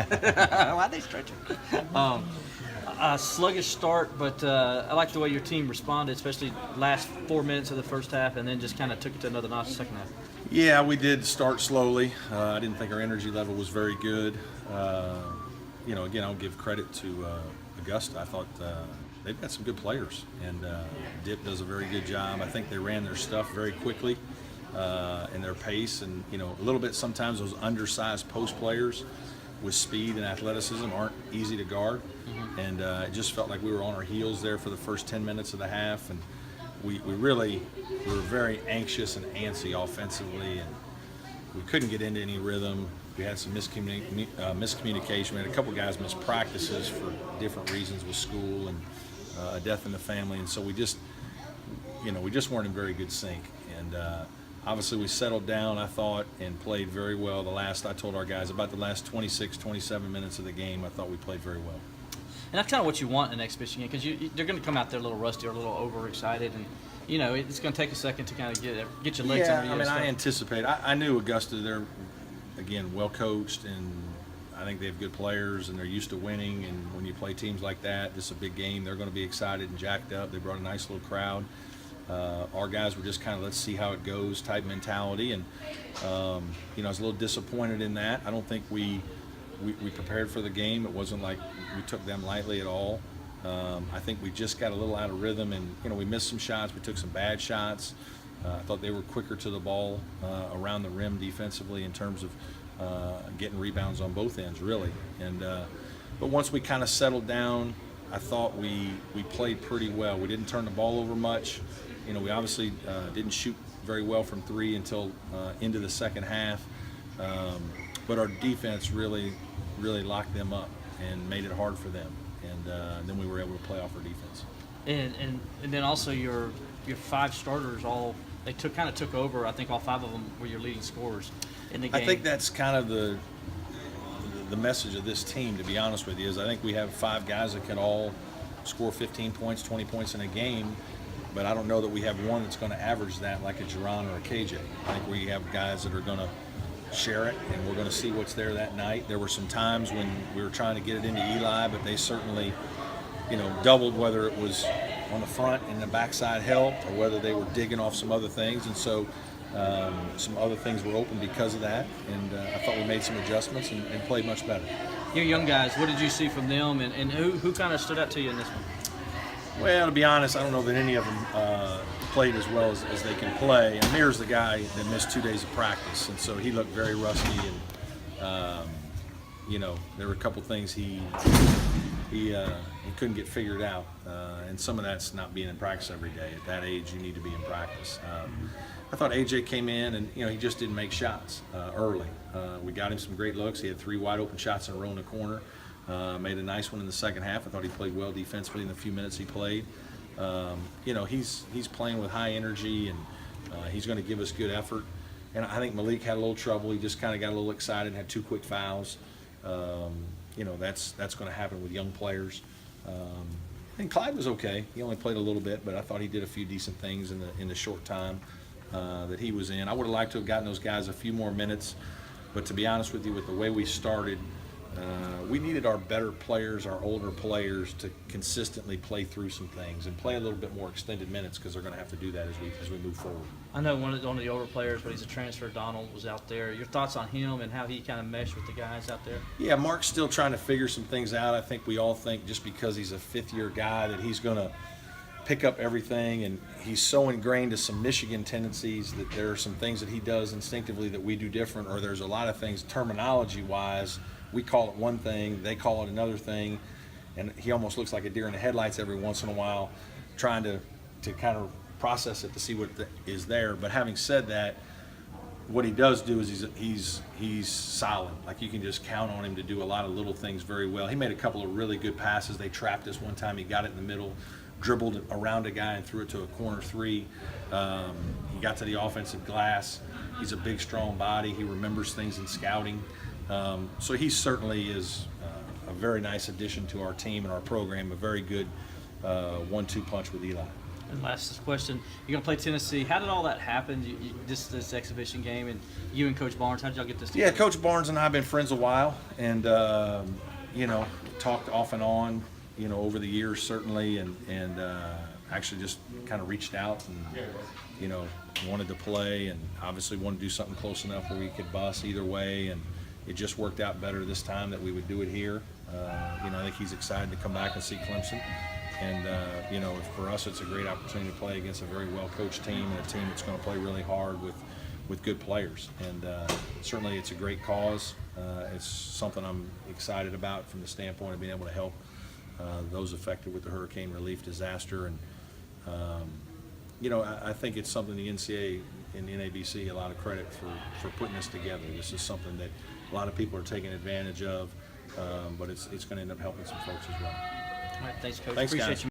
Why'd they stretch him? A sluggish start, but I like the way your team responded, especially last 4 minutes of the first half, and then just kind of took it to another notch the second half. Yeah, we did start slowly. I didn't think our energy level was very good. Again, I'll give credit to Augusta. I thought they've got some good players, and Dip does a very good job. I think they ran their stuff very quickly in their pace, and a little bit sometimes those undersized post players with speed and athleticism aren't easy to guard. Mm-hmm. And it just felt like we were on our heels there for the first 10 minutes of the half, and we were very anxious and antsy offensively, and we couldn't get into any rhythm. We had some miscommunication. We had a couple guys miss practices for different reasons with school and a death in the family, and so we just weren't in very good sync. And obviously we settled down, I thought, and played very well. I told our guys about the last 26, 27 minutes of the game, I thought we played very well. And that's kind of what you want in an exhibition game, because they're going to come out there a little rusty or a little overexcited, and it's going to take a second to kind of get your legs under you. I anticipate. I knew Augusta. They're again well coached, and I think they have good players, and they're used to winning. And when you play teams like that, this is a big game. They're going to be excited and jacked up. They brought a nice little crowd. Our guys were just kind of let's see how it goes type mentality, and I was a little disappointed in that. I don't think we prepared for the game. It wasn't like we took them lightly at all. I think we just got a little out of rhythm, and we missed some shots. We took some bad shots. I thought they were quicker to the ball around the rim defensively in terms of getting rebounds on both ends, really. And but once we kind of settled down, I thought we played pretty well. We didn't turn the ball over much. We obviously didn't shoot very well from three until into the second half. But our defense really locked them up and made it hard for them. And then we were able to play off our defense. And then also your five starters they took over. I think all five of them were your leading scorers in the game. I think that's kind of the message of this team, to be honest with you, is I think we have five guys that can all score 15 points, 20 points in a game, but I don't know that we have one that's going to average that like a Jerron or a KJ. I think we have guys that are going to share it, and we're going to see what's there that night. There were some times when we were trying to get it into Eli, but they certainly, doubled, whether it was on the front and the backside helped, or whether they were digging off some other things, and so some other things were open because of that, and I thought we made some adjustments and played much better. Your young guys, what did you see from them, and who kind of stood out to you in this one? Well, to be honest, I don't know that any of them played as well as they can play. Amir's the guy that missed 2 days of practice, and so he looked very rusty, and there were a couple things he couldn't get figured out, and some of that's not being in practice every day. At that age, you need to be in practice. I thought AJ came in, and he just didn't make shots early. We got him some great looks. He had 3 wide open shots in a row in the corner. Made a nice one in the second half. I thought he played well defensively in the few minutes he played. He's playing with high energy, and he's going to give us good effort. And I think Malik had a little trouble. He just kind of got a little excited and had 2 quick fouls. That's going to happen with young players. And Clyde was okay. He only played a little bit, but I thought he did a few decent things in the short time that he was in. I would have liked to have gotten those guys a few more minutes, but to be honest with you, with the way we started, we needed our better players, our older players, to consistently play through some things and play a little bit more extended minutes, because they're going to have to do that as we move forward. I know one of the older players, but he's a transfer, Donald, was out there. Your thoughts on him and how he kind of meshed with the guys out there? Yeah, Mark's still trying to figure some things out. I think we all think just because he's a fifth-year guy that he's going to pick up everything, and he's so ingrained to some Michigan tendencies that there are some things that he does instinctively that we do different, or there's a lot of things terminology-wise. We call it one thing, they call it another thing, and he almost looks like a deer in the headlights every once in a while, trying to kind of process it to see what is there. But having said that, what he does do is he's solid. Like, you can just count on him to do a lot of little things very well. He made a couple of really good passes. They trapped us one time. He got it in the middle, dribbled around a guy and threw it to a corner three. He got to the offensive glass. He's a big, strong body. He remembers things in scouting. So he certainly is a very nice addition to our team and our program, a very good 1-2 punch with Eli. And last question, you're going to play Tennessee. How did all that happen? This exhibition game, and you and Coach Barnes, how did y'all get this together? Yeah, Coach Barnes and I have been friends a while, and talked off and on, over the years certainly, and actually just kind of reached out and wanted to play, and obviously wanted to do something close enough where we could bus either way, and it just worked out better this time that we would do it here. I think he's excited to come back and see Clemson. And, for us, it's a great opportunity to play against a very well-coached team and a team that's going to play really hard with good players. And certainly it's a great cause. It's something I'm excited about from the standpoint of being able to help those affected with the hurricane relief disaster. And, I think it's something the NCAA and the NABC a lot of credit for putting this together. This is something that a lot of people are taking advantage of, but it's going to end up helping some folks as well. All right, thanks, Coach. Thanks, Appreciate guys. you.